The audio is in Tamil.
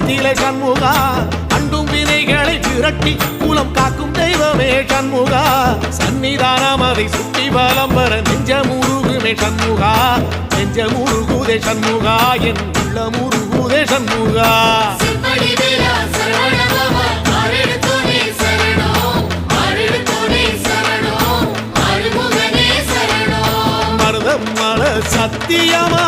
குலத்திலே சண்முகா அண்டும் வினைகளை விரட்டி குலம் காக்கும் தெய்வமே சண்முகா சன்னிதானம் அதை சுற்றி பலம் வர நெஞ்சமுருகுமே சண்முகா நெஞ்சமுருகுதே சண்முகா என் உள்ளமுருகுதே சண்முகா மருதம் மல சத்தியமா